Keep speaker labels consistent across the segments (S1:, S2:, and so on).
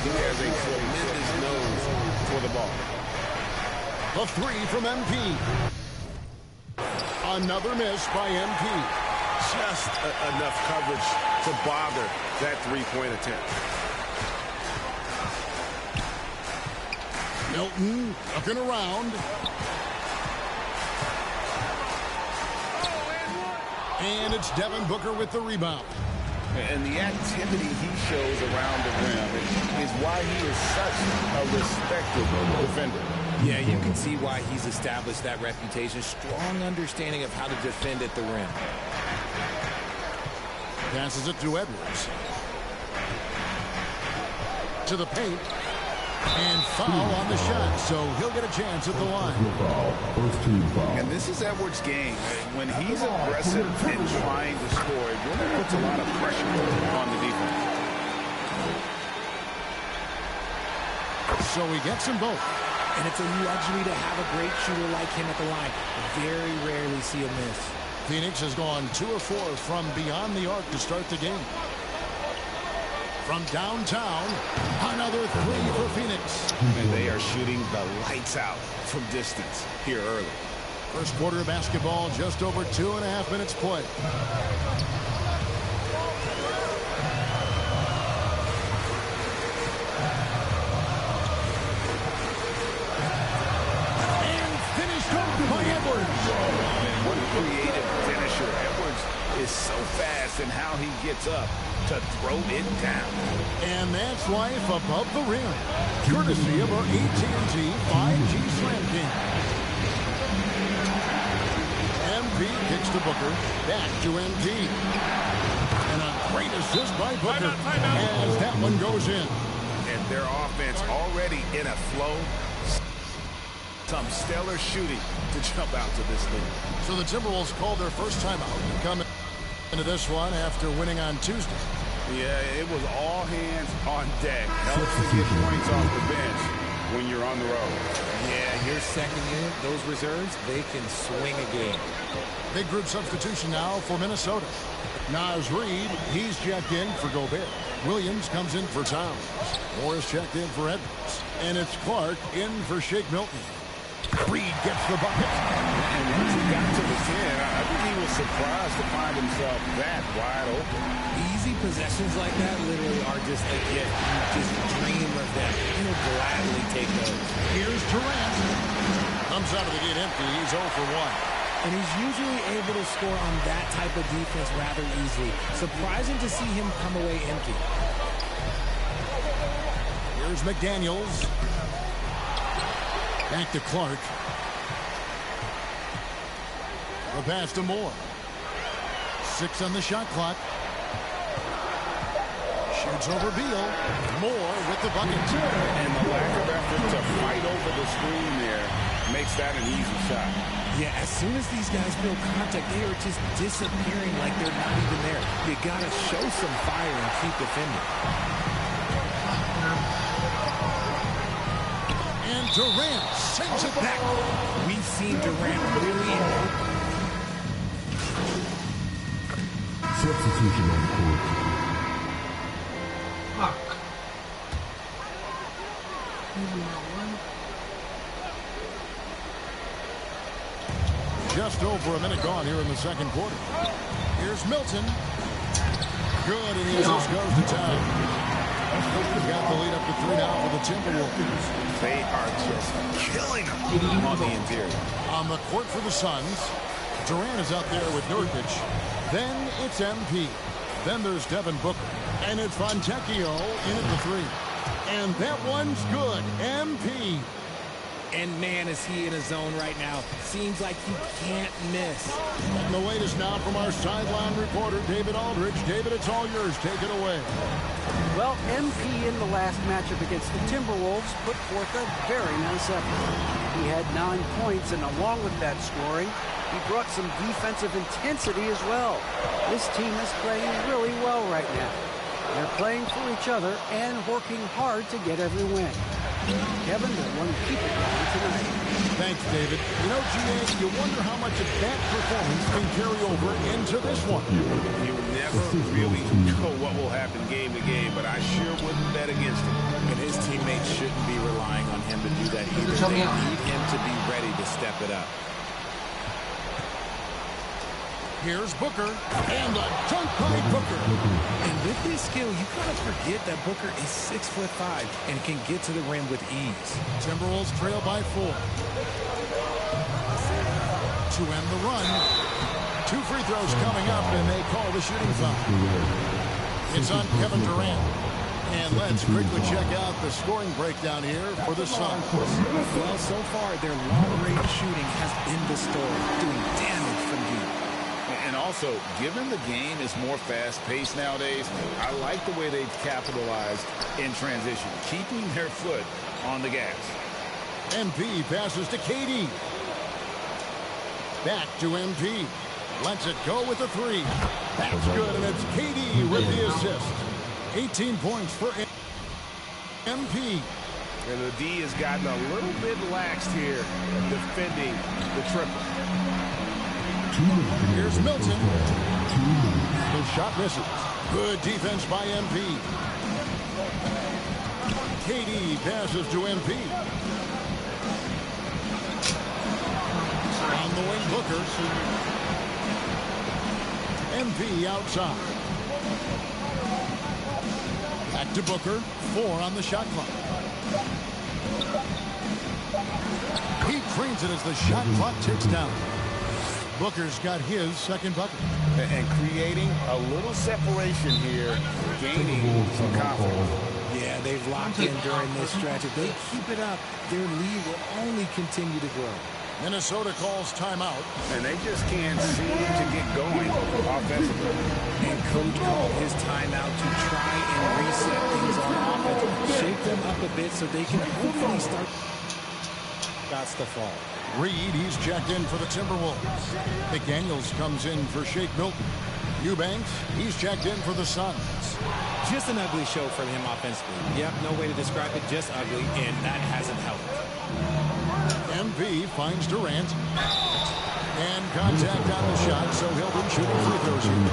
S1: He has a tremendous nose for the ball.
S2: The three from MP. Another miss by MP.
S1: Just enough coverage to bother that three-point attempt.
S2: Milton looking around. And it's Devin Booker with the rebound.
S1: And the activity he shows around the rim is why he is such a respected defender.
S3: Yeah, you can see why he's established that reputation. Strong understanding of how to defend at the rim.
S2: Passes it to Edwards. To the paint. And foul on the shot, so he'll get a chance at the line.
S1: And this is Edwards' game. When he's aggressive and trying to score, it really puts a lot of pressure on the defense.
S2: So he gets them both.
S3: And it's a luxury to have a great shooter like him at the line. Very rarely see a miss.
S2: Phoenix has gone 2 of 4 from beyond the arc to start the game. From downtown, another three for Phoenix.
S1: And they are shooting the lights out from distance here early.
S2: First quarter of basketball, just over 2.5 minutes play. And finished off by Edwards.
S1: And what a creative finisher. Edwards is so fast in how he gets up to throw it down.
S2: And that's life above the rim. Courtesy of our AT&T 5G Slam King. MP kicks to Booker. Back to MP. And a great assist by Booker as that one goes in.
S1: And their offense already in a flow. Some stellar shooting to jump out to this lead.
S2: So the Timberwolves called their first timeout. Come into this one after winning on Tuesday.
S1: Yeah, it was all hands on deck. Helps to get points off the bench when you're on the road.
S3: Yeah, your second unit, those reserves, they can swing a game.
S2: Big group substitution now for Minnesota. Naz Reid, he's checked in for Gobert. Williams comes in for Towns. Morris checked in for Edwards. And it's Clark in for Shake Milton. Reid gets the bucket.
S1: And once he got to the 10, I think he was surprised to find himself that wide open.
S3: Easy possessions like that literally are just a gift. You just dream of them. He'll gladly take those.
S2: Here's Durant. Comes out of the gate empty. He's 0 for 1.
S3: And he's usually able to score on that type of defense rather easily. Surprising to see him come away empty.
S2: Here's McDaniels. Back to Clark. The pass to Moore. 6 on the shot clock. Shoots over Beal. Moore with the bucket.
S1: And the lack of effort to fight over the screen there makes that an easy shot.
S3: Yeah, as soon as these guys feel contact, they are just disappearing like they're not even there. You got to show some fire and keep defending.
S2: And Durant sends it back.
S3: We've seen Durant really
S4: substitution on the court.
S5: Fuck.
S2: Just over a minute gone here in the second quarter. Here's Milton. Good, and he just goes to town. They've got the lead up to 3 now for the Timberwolves.
S1: They are just killing them on the interior.
S2: On the court for the Suns, Durant is out there with Nurkic. Then it's MP. Then there's Devin Booker. And it's Fontecchio in at the 3. And that one's good. MP.
S3: And man, is he in a zone right now. Seems like he can't miss.
S2: And the latest now from our sideline reporter, David Aldridge. David, it's all yours. Take it away.
S6: Well, MP in the last matchup against the Timberwolves put forth a very nice effort. He had 9 points, and along with that scoring, he brought some defensive intensity as well. This team is playing really well right now. They're playing for each other and working hard to get every win. Kevin, they want to keep it going tonight.
S2: Thanks, David. You know, GA, you wonder how much of that performance can carry over into this one.
S1: You never really know what will happen game to game, but I sure wouldn't bet against him.
S3: And him to do that either. They need him to be ready to step it up.
S2: Here's Booker, and a dunk by Booker.
S3: And with his skill, you kind of forget that Booker is 6'5" and can get to the rim with ease.
S2: Timberwolves trail by 4. To end the run, 2 free throws coming up, and they call the shooting foul. It's on Kevin Durant. And let's quickly check out the scoring breakdown here for the Suns.
S3: Well, so far, their long-range shooting has been the story, doing damage from deep.
S1: And also, given the game is more fast-paced nowadays, I like the way they've capitalized in transition, keeping their foot on the gas.
S2: MP passes to KD. Back to MP. Lets it go with the 3. That's good, and it's KD with the assist. 18 points for MP.
S1: And the D has gotten a little bit laxed here defending the triple.
S2: Here's Milton. His shot misses. Good defense by MP. KD passes to MP. On the wing, Booker. MP outside. Back to Booker. 4 on the shot clock. He trains it as the shot clock ticks down. Booker's got his second bucket.
S1: And creating a little separation here, gaining some confidence.
S3: Yeah, they've locked in during this stretch. If they keep it up, their lead will only continue to grow.
S2: Minnesota calls timeout.
S1: And they just can't seem to get going offensively.
S3: And coach called his timeout to try and reset things on offense. Shake them up a bit so they can hopefully start shots to fall.
S2: Reed, he's checked in for the Timberwolves. McDaniels comes in for Shake Milton. Eubanks, he's checked in for the Suns.
S3: Just an ugly show for him offensively. Yep, no way to describe it, just ugly, and that hasn't helped.
S2: MP finds Durant. And contact on the shot, so he'll be shooting free throws here.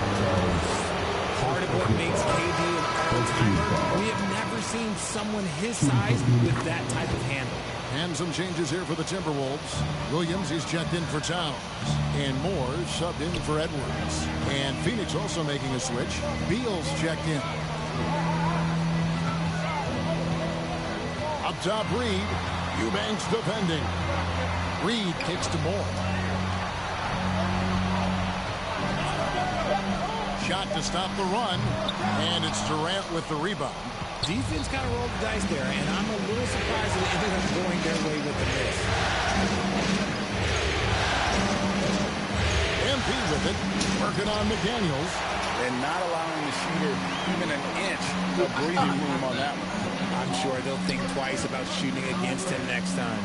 S3: Part of what makes KD an all-timer, we have never seen someone his size with that type of handle.
S2: And some changes here for the Timberwolves. Williams, he's checked in for Towns. And Moore subbed in for Edwards. And Phoenix also making a switch. Beal's checked in. Up top, Reed. Eubanks defending. Reed kicks to Moore. Shot to stop the run. And it's Durant with the rebound.
S3: Defense kind of rolled the dice there, and I'm a little surprised that it ended up going their way with the miss.
S2: MP with it, working on McDaniels.
S1: And not allowing the shooter even an inch of breathing room on that one.
S3: I'm sure they'll think twice about shooting against him next time.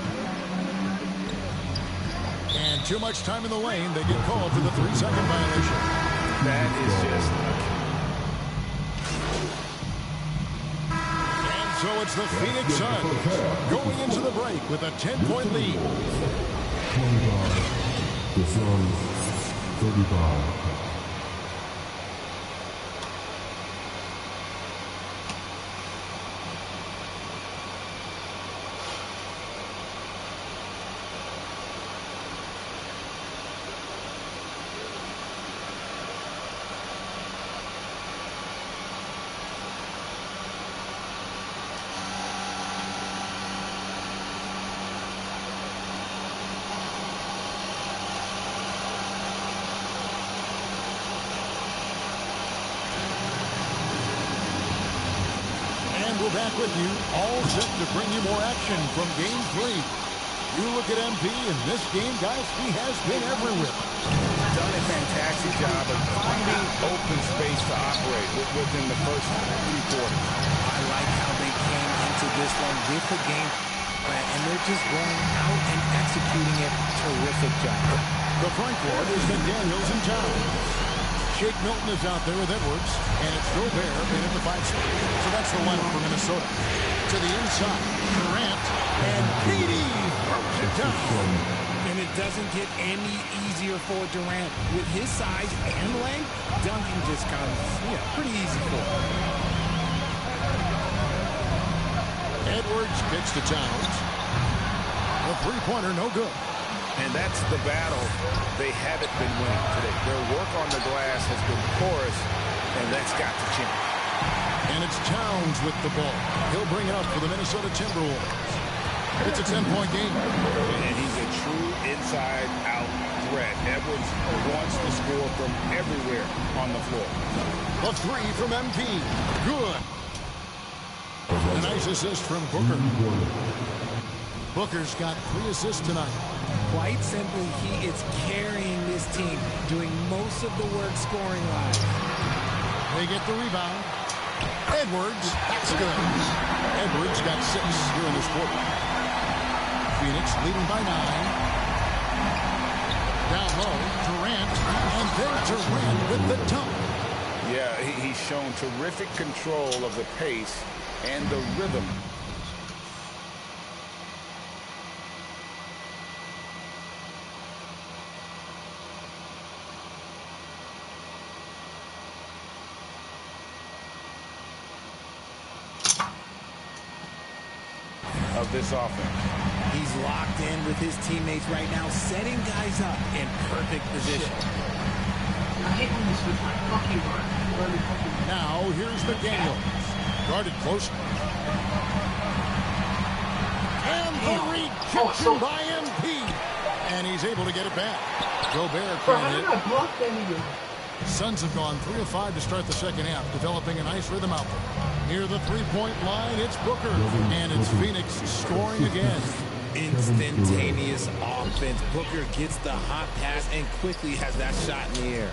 S2: And too much time in the lane. They get called for the 3-second violation.
S1: That is just...
S2: So it's the Phoenix Suns going into the break with a 10-point lead.
S4: 25. The Suns 35.
S2: We're back with you, all set to bring you more action from Game 3. You look at MP in this game, guys, he has been everywhere.
S1: Done a fantastic job of finding open space to operate within the first 3 quarters.
S3: I like how they came into this one with the game plan, and they're just going out and executing it. Terrific job.
S2: The front court is McDaniels in town. Shake Milton is out there with Edwards, and it's Gobert in at the 5 spot. So that's the lineup for Minnesota. To the inside, Durant, and KD throws it down.
S3: And it doesn't get any easier for Durant. With his size and length, dunking just comes pretty easy for him.
S2: Edwards kicks to Towns. A three-pointer, no good.
S1: And that's the battle they haven't been winning today. Their work on the glass has been porous, and that's got to change.
S2: And it's Towns with the ball. He'll bring it up for the Minnesota Timberwolves. It's a 10-point game.
S1: And he's a true inside-out threat. Edwards wants to score from everywhere on the floor.
S2: A three from MP. Good. A nice assist from Booker. Booker's got 3 assists tonight.
S3: Quite simply, he is carrying this team, doing most of the work scoring-wise.
S2: They get the rebound. Edwards, that's good. Edwards got 6 here in this quarter. Phoenix leading by 9. Down low, Durant, and then Durant with the dunk.
S1: Yeah, he's shown terrific control of the pace and the rhythm. Of this offense.
S3: He's locked in with his teammates right now, setting guys up in perfect position.
S2: Now, here's McDaniels. Guarded closely. And the rejection by MP. And he's able to get it back. Gobert can't hit. Suns have gone 3 of 5 to start the second half, developing a nice rhythm out there. Near the three-point line, it's Booker. And it's Phoenix scoring again.
S3: Instantaneous offense. Booker gets the hot pass and quickly has that shot in the air.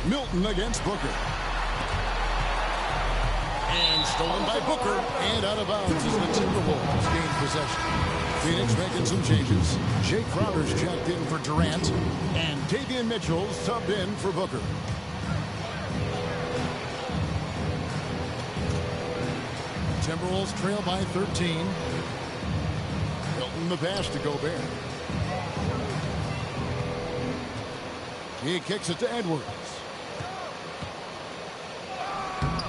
S2: Milton against Booker. And stolen by Booker. And out of bounds as the Timberwolves gain possession. Phoenix making some changes. Jay Crowder's checked in for Durant. And Davion Mitchell's subbed in for Booker. Timberwolves trail by 13. Milton the pass to Gobert. He kicks it to Edwards.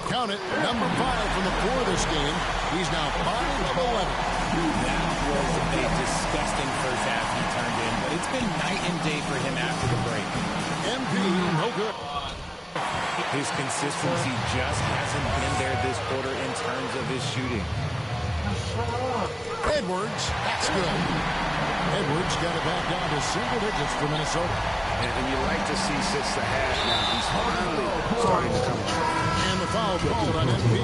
S2: Count it, number 5 from the floor this game. He's now 5 of 11.
S3: That was a disgusting first half he turned in, but it's been night and day for him after the break.
S2: MP, no good.
S3: His consistency just hasn't been there this quarter in terms of his shooting.
S2: Edwards, that's good. Edwards got it back down to single digits for Minnesota.
S1: And you like to see since the half now, he's finally starting to come back.
S2: And the foul called on MP.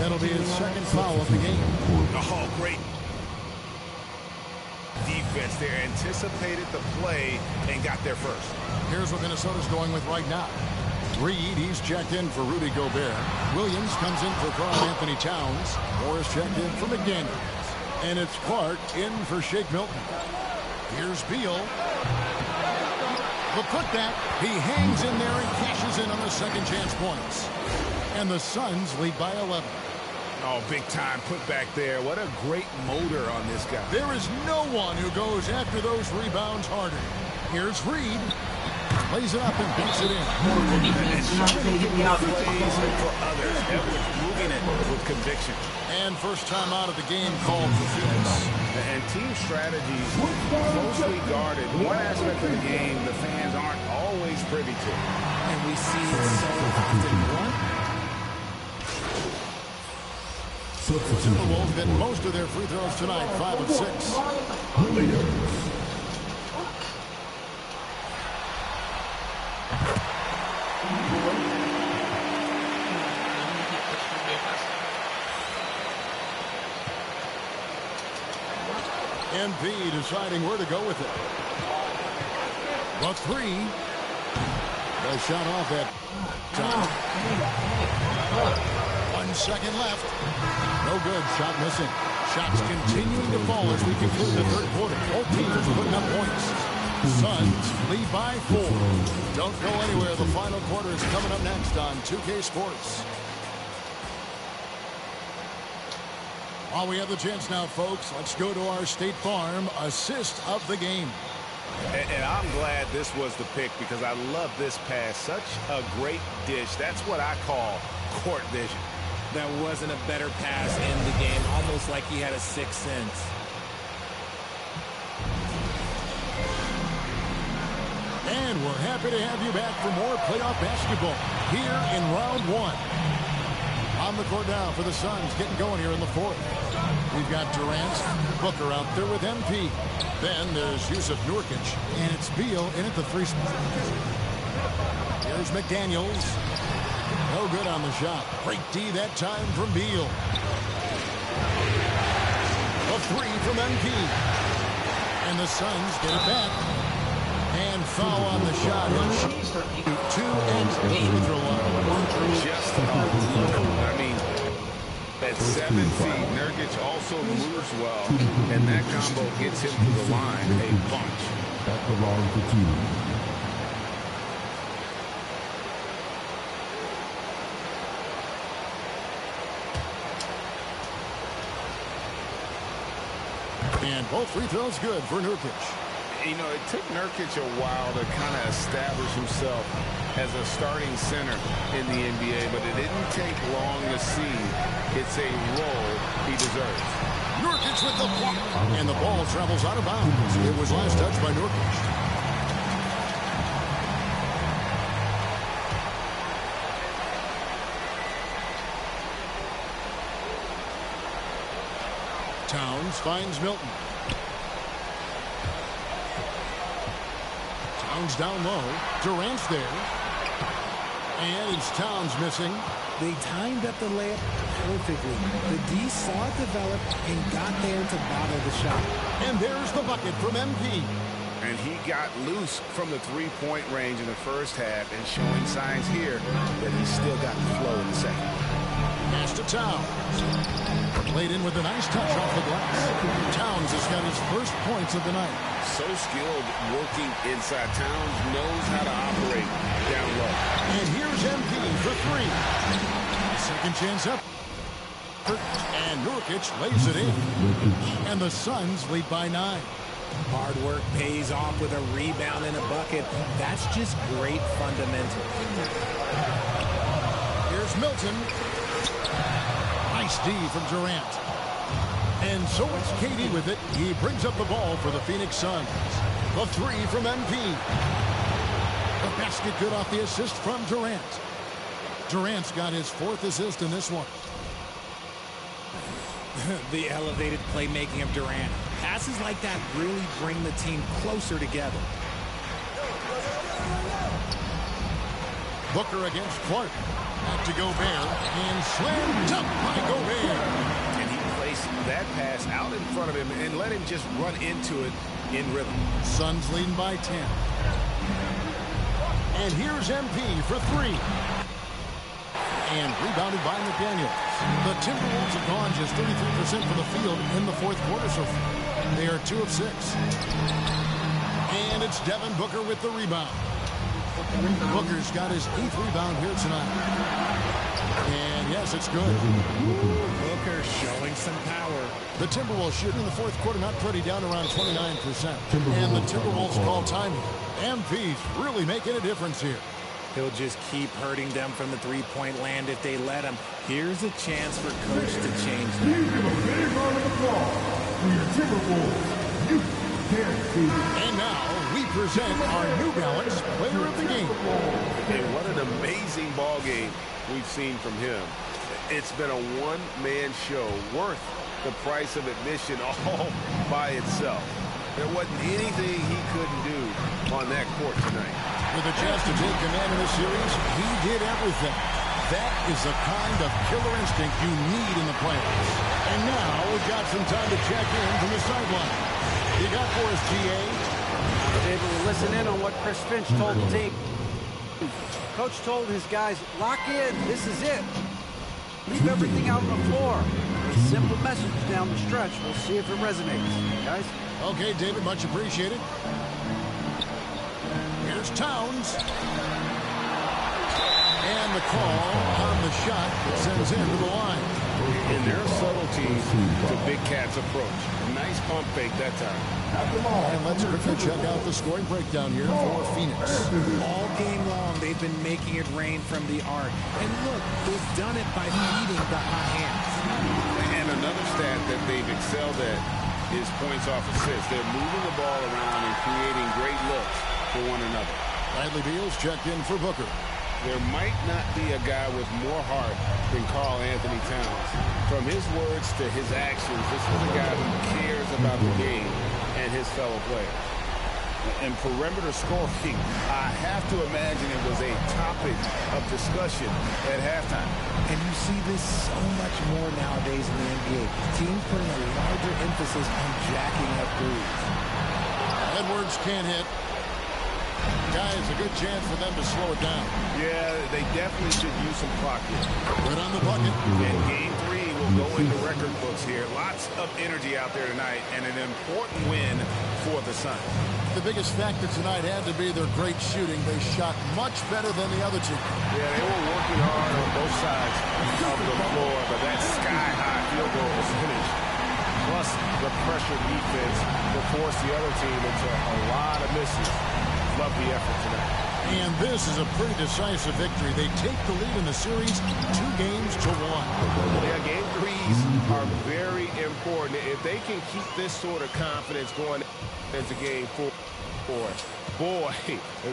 S2: That'll be his second foul of the game.
S1: Oh, great defense there. Anticipated the play and got there first.
S2: Here's what Minnesota's going with right now. Reed, he's checked in for Rudy Gobert. Williams comes in for Karl Anthony Towns. Morris checked in for McDaniels. And it's Clark in for Shake Milton. Here's Beal. The putback. He hangs in there and cashes in on the second chance points. And the Suns lead by 11.
S1: Oh, big time put back there. What a great motor on this guy.
S2: There is no one who goes after those rebounds harder. Here's Reed. Plays it up and beats it in.
S1: And plays for others. Edwards moving it with conviction.
S2: And first time out of the game called for Phoenix.
S1: And team strategies closely guarded. One aspect of the game the fans aren't always privy to.
S3: And we see it so often.
S2: The Wolves hit most of their free throws tonight, 5 of 6. MP deciding where to go with it. The three. The shot off at time. 1 second left. No good. Shot missing. Shots continuing to fall as we conclude the third quarter. Both teams putting up points. Suns lead by 4. Don't go anywhere. The final quarter is coming up next on 2K Sports. While we have the chance now, folks, let's go to our State Farm assist of the game.
S1: And I'm glad this was the pick because I love this pass. Such a great dish. That's what I call court vision.
S3: That wasn't a better pass in the game, almost like he had a sixth sense.
S2: And we're happy to have you back for more playoff basketball here in round one. On the court now for the Suns, getting going here in the fourth. We've got Durant, Booker out there with MP. Then there's Yusuf Nurkic, and it's Beal in at the three spot. Here's McDaniels. No good on the shot. Great D that time from Beal. A three from MP. And the Suns get it back. And foul on the shot. Two and free throw line.
S1: Just about level. I mean, at 7 feet, Nurkic also moves well, and that combo gets him to the line a bunch.
S4: That belongs to two.
S2: And both free throws good for Nurkic.
S1: You know, it took Nurkic a while to kind of establish himself as a starting center in the NBA, but it didn't take long to see it's a role he deserves.
S2: Nurkic with the block, and the ball travels out of bounds. It was last touched by Nurkic. Towns finds Milton. Towns down low. Durant's there. And it's Towns missing.
S3: They timed up the layup perfectly. The D saw it develop and got there to bottle the shot.
S2: And there's the bucket from MP.
S1: And he got loose from the three-point range in the first half and showing signs here that he's still got the flow in the second.
S2: Pass to Towns. Played in with a nice touch off the glass. Towns has got his first points of the night.
S1: So skilled working inside. Towns knows how to operate down low.
S2: And here's MP for three. Second chance up. And Nurkic lays it in. And the Suns lead by 9.
S3: Hard work pays off with a rebound and a bucket. That's just great fundamentals.
S2: Here's Milton. Nice D from Durant. And so it's KD with it. He brings up the ball for the Phoenix Suns. The three from MP. The basket good off the assist from Durant. Durant's got his fourth assist in this one.
S3: The elevated playmaking of Durant. Passes like that really bring the team closer together.
S2: Booker against Clark. Back to Gobert. And slammed up by Gobert.
S1: And he placed that pass out in front of him and let him just run into it in rhythm.
S2: Suns leading by 10. And here's MP for three. And rebounded by McDaniels. The Timberwolves have gone just 33% from the field in the fourth quarter so far. They are 2 of 6. And it's Devin Booker with the rebound. Booker's got his 8th rebound here tonight. And yes, it's good.
S3: Booker showing some power.
S2: The Timberwolves shooting in the fourth quarter, not pretty, down around 29%. And the Timberwolves call time here. MP's really making a difference here.
S3: He'll just keep hurting them from the three-point land if they let him. Here's a chance for Coach to change that.
S4: Please give a big round of applause for your Timberwolves. You can't see.
S2: And now we present our New Balance Player of the Game.
S1: And what an amazing ball game we've seen from him. It's been a one-man show worth the price of admission all by itself. There wasn't anything he couldn't do on that court tonight.
S2: With a chance to take command in the series, he did everything. That is the kind of killer instinct you need in the playoffs. And now we've got some time to check in from the sideline. You got for us, GA?
S6: Able to listen in on what Chris Finch told the team. Coach told his guys, lock in, this is it. Leave everything out on the floor. A simple message down the stretch. We'll see if it resonates. Guys?
S2: Okay, David, much appreciated. Here's Towns. And the call on the shot that sends him to the line.
S1: And there are subtleties to Big Cat's approach. Nice pump fake that time.
S2: And let's quickly check out the scoring breakdown here for Phoenix.
S3: All game long, they've been making it rain from the arc. And look, they've done it by feeding the hot hands.
S1: And another stat that they've excelled at is points off assists. They're moving the ball around and creating great looks for one another.
S2: Bradley Beal's checked in for Booker.
S1: There might not be a guy with more heart than Karl Anthony Towns. From his words to his actions, this is a guy who cares about the game and his fellow players. And perimeter scoring, I have to imagine it was a topic of discussion at halftime.
S3: And you see this so much more nowadays in the NBA. Teams putting a larger emphasis on jacking up threes.
S2: Edwards can't hit. Guys, a good chance for them to slow it down.
S1: Yeah, they definitely should use some clock here.
S2: Right on the bucket.
S1: And game 3 will go into record books here. Lots of energy out there tonight and an important win for the Suns.
S2: The biggest factor tonight had to be their great shooting. They shot much better than the other team.
S1: Yeah, they were working hard on both sides of the floor, but that sky-high field goal percentage, plus the pressure defense, will force the other team into a lot of misses. Love the effort tonight.
S2: And this is a pretty decisive victory. They take the lead in the series 2 games to 1.
S1: Yeah, game 3s are very important. If they can keep this sort of confidence going into game 4, boy,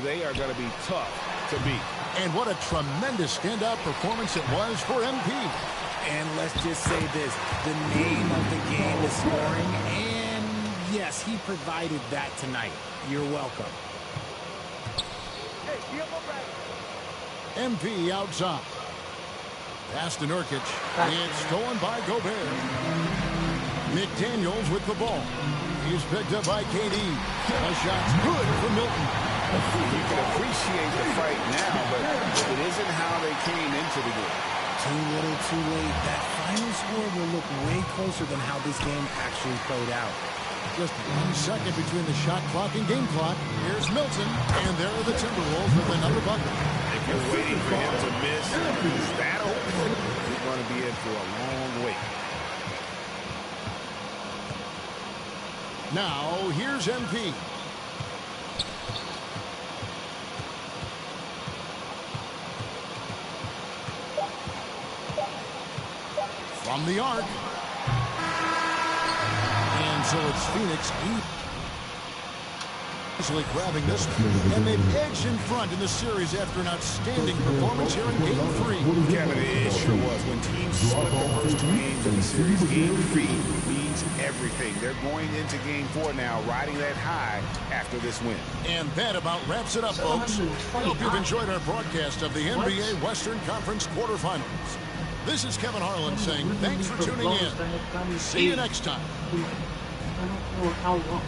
S1: they are going to be tough to beat.
S2: And what a tremendous standout performance it was for MP.
S3: And let's just say this, the name of the game is scoring, and yes, he provided that tonight. You're welcome.
S2: MP outside. Pass to Nurkic. It's stolen by Gobert. McDaniels with the ball. He's picked up by KD. A shot's good for Milton.
S1: You can appreciate the fight now, but it isn't how they came into the game.
S3: Too little, too late. That final score will look way closer than how this game actually played out.
S2: Just 1 second between the shot clock and game clock. Here's Milton, and there are the Timberwolves with another bucket.
S1: If you're waiting for him to miss that open, you're going to be in for a long wait.
S2: Now, here's MP. From the arc. And so it's Phoenix easily grabbing this one. And they've edged in front in the series after an outstanding performance here in Game 3.
S1: Kevin, it sure was. When teams split the first 2 games of the series, Game 3 means everything. They're going into Game 4 now, riding that high after this win.
S2: And that about wraps it up, folks. I hope you've enjoyed our broadcast of the NBA Western Conference quarterfinals. This is Kevin Harlan saying thanks for tuning in. See you next time.
S5: I don't know how long.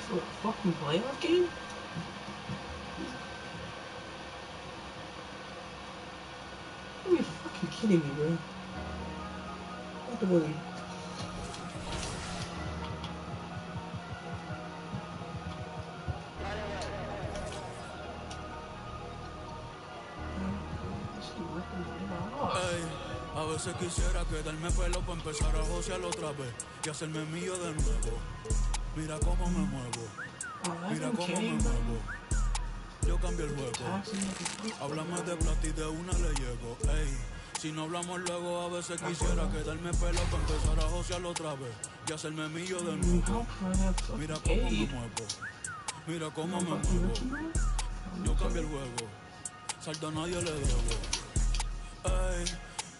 S5: So a fucking playoff game? Are you fucking kidding me, bro? What the way?
S7: A veces quisiera quedarme pelo para empezar a josear otra vez y hacerme mío de nuevo. Mira cómo me muevo, mira cómo me muevo. Yo cambio el juego. Háblame de plata y de una le llego. Ey, si no hablamos luego, a veces quisiera quedarme pelo para empezar a josear otra vez y hacerme mío de nuevo. Mira cómo me muevo, mira cómo me muevo. Yo cambio el juego, salto a nadie le debo. Ey.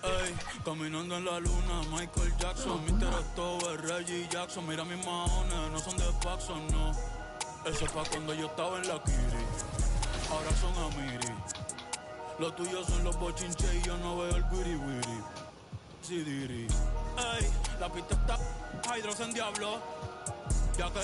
S7: Ey, caminando en la luna, Michael Jackson, Mr. October, Reggie Jackson. Mira mis maones, no son de Paxson, no. Eso es pa' cuando yo estaba en la Kiri. Ahora son Amiri. Los tuyos son los bochinches y yo no veo el wiri wiri. Sidiri. Ey, la pista está Hydros en diablo. Ya que